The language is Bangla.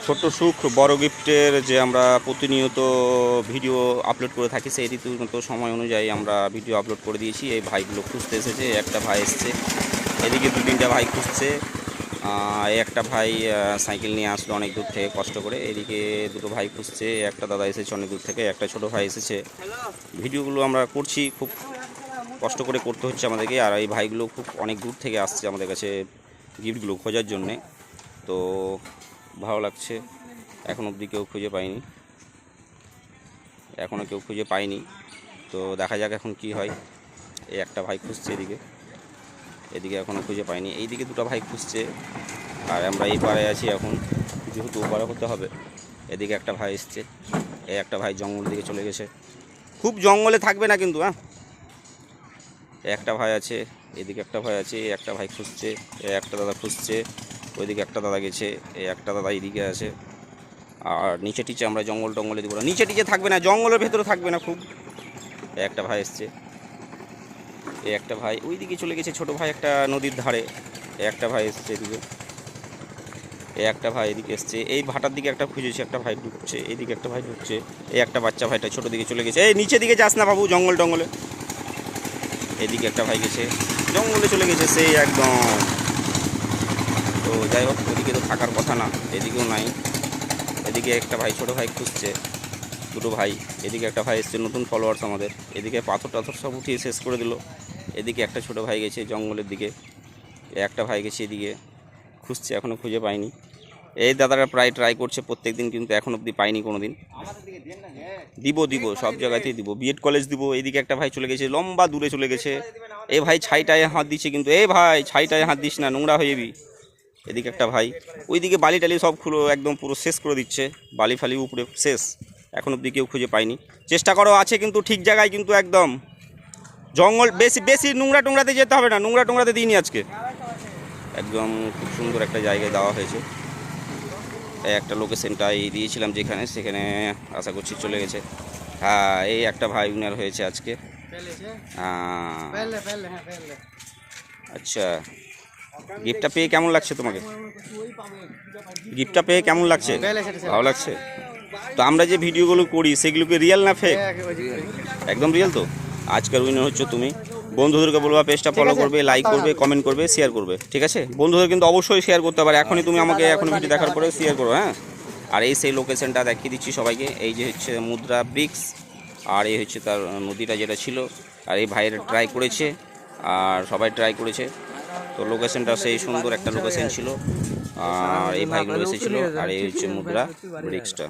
ছোট সুখ বড় গিফটের যে আমরা প্রতিনিয়ত ভিডিও আপলোড করে থাকি, সেই রীতিমতো সময় অনুযায়ী আমরা ভিডিও আপলোড করে দিয়েছি। এই ভাইগুলো খুঁজতে এসেছে, একটা ভাই এসছে, এদিকে দু তিনটা ভাই খুঁজছে। এই একটা ভাই সাইকেল নিয়ে আসলো অনেক দূর থেকে কষ্ট করে, এদিকে দুটো ভাই খুঁজছে, একটা দাদা এসেছে অনেক দূর থেকে, একটা ছোট ভাই এসেছে। ভিডিওগুলো আমরা করছি, খুব কষ্ট করে করতে হচ্ছে আমাদেরকে। আর এই ভাইগুলো খুব অনেক দূর থেকে আসছে আমাদের কাছে গিফটগুলো খোঁজার জন্যে। তো ভালো লাগছে। এখন অবধি কেউ খুঁজে পাইনি, এখনও কেউ খুঁজে পাইনি। তো দেখা যাক এখন কি হয়। এই একটা ভাই খুঁজছে এদিকে, এদিকে এখনও খুঁজে পাইনি। এইদিকে দুটো ভাই খুঁজছে, আর আমরা এই পাড়ে আছি এখন, যেহেতু ওপারে হতে হবে। এদিকে একটা ভাই এসছে, এই একটা ভাই জঙ্গল দিকে চলে গেছে। খুব জঙ্গলে থাকবে না কিন্তু, হ্যাঁ। একটা ভাই আছে, এদিকে একটা ভাই আছে, একটা ভাই খুঁজছে, একটা দাদা খুঁজছে, ওইদিকে একটা দাদা গেছে, এই একটা দাদা এইদিকে আছে। আর নিচে টিচে আমরা জঙ্গল টঙ্গলে দিব না, নিচে টিচে থাকবে না, জঙ্গলের ভেতরে থাকবে না খুব। একটা ভাই এসছে, এই একটা ভাই ওইদিকে চলে গেছে, ছোট ভাই একটা নদীর ধারে। একটা ভাই এসছে এদিকে, এই একটা ভাই এদিকে এসছে, এই ভাটার দিকে একটা খুঁজেছে, একটা ভাই ঢুকছে, এইদিকে একটা ভাই ঢুকছে। এই একটা বাচ্চা ভাইটা ছোটো দিকে চলে গেছে, এই নিচে দিকে যাস না বাবু, জঙ্গল টঙ্গলে। এদিকে একটা ভাই গেছে, জঙ্গলে চলে গেছে সেই একদম। তো যাই হোক, ওদিকে তো থাকার কথা না, এদিকেও নাই। এদিকে একটা ভাই ছোটো ভাই খুঁজছে, দুটো ভাই। এদিকে একটা ভাই এসছে, নতুন ফলোয়ার্স আমাদের। এদিকে পাথর টাথর সব উঠিয়ে শেষ করে দিল। এদিকে একটা ছোটো ভাই গেছে জঙ্গলের দিকে, একটা ভাই গেছে এদিকে, খুঁজছে, এখনও খুঁজে পাইনি। এই দাদারা প্রায় ট্রাই করছে প্রত্যেক দিন, কিন্তু এখন অবধি পাইনি কোনো দিন। দিব দিব, সব জায়গাতেই দিব, বিএড কলেজ দিব। এইদিকে একটা ভাই চলে গেছে, লম্বা দূরে চলে গেছে। এই ভাই ছাইটায় হাত দিচ্ছে কিন্তু, এই ভাই ছাইটায় হাত দিস না, নোংরা হয়ে যাবি। এদিকে একটা ভাই, ওইদিকে বালি টালি সব খুলো একদম পুরো শেষ করে দিচ্ছে, বালি ফালি উপরে শেষ। এখন অবধি কেউ খুঁজে পাইনি। চেষ্টা করো, আছে কিন্তু ঠিক জায়গায়, কিন্তু একদম জঙ্গল। বেশি বেশি নোংরা টোংরাতে যেতে হবে না, নোংরা টোংরাতে দিইনি আজকে। একদম খুব সুন্দর একটা জায়গায় দেওয়া হয়েছে। একটা লোকেশনটাই দিয়েছিলাম যেখানে, সেখানে আশা করছি চলে গেছে। হ্যাঁ, এই একটা ভাই উইনার হয়েছে আজকে। হ্যাঁ, আচ্ছা। গিফটটা পেয়ে কেমন লাগছে তোমাকে? গিফটটা পেয়ে কেমন লাগছে? ভালো লাগছে। তো আমরা যে ভিডিওগুলো করি সেগুলোকে রিয়েল না ফেক? একদম রিয়েল। তো আজকের উইনার হচ্ছে তুমি। বন্ধুদেরকে বলবা পেজটা ফলো করবে, লাইক করবে, কমেন্ট করবে, শেয়ার করবে, ঠিক আছে? বন্ধুদের কিন্তু অবশ্যই শেয়ার করতে পারে। এখনই তুমি আমাকে এখন ভিডিও দেখার পরে শেয়ার করো, হ্যাঁ। আর এই সেই লোকেশনটা দেখিয়ে দিচ্ছি সবাইকে। এই যে হচ্ছে মুদ্রা ব্রিক্স, আর এই হচ্ছে তার নদীটা যেটা ছিল। আর এই ভাইয়ের ট্রাই করেছে, আর সবাই ট্রাই করেছে। তো লোকেশনটা সেই সুন্দর একটা লোকেশন ছিল, আর এই ভাইগুলো এসেছিলো। আর এই হচ্ছে মুদ্রা ব্রিক্সটা।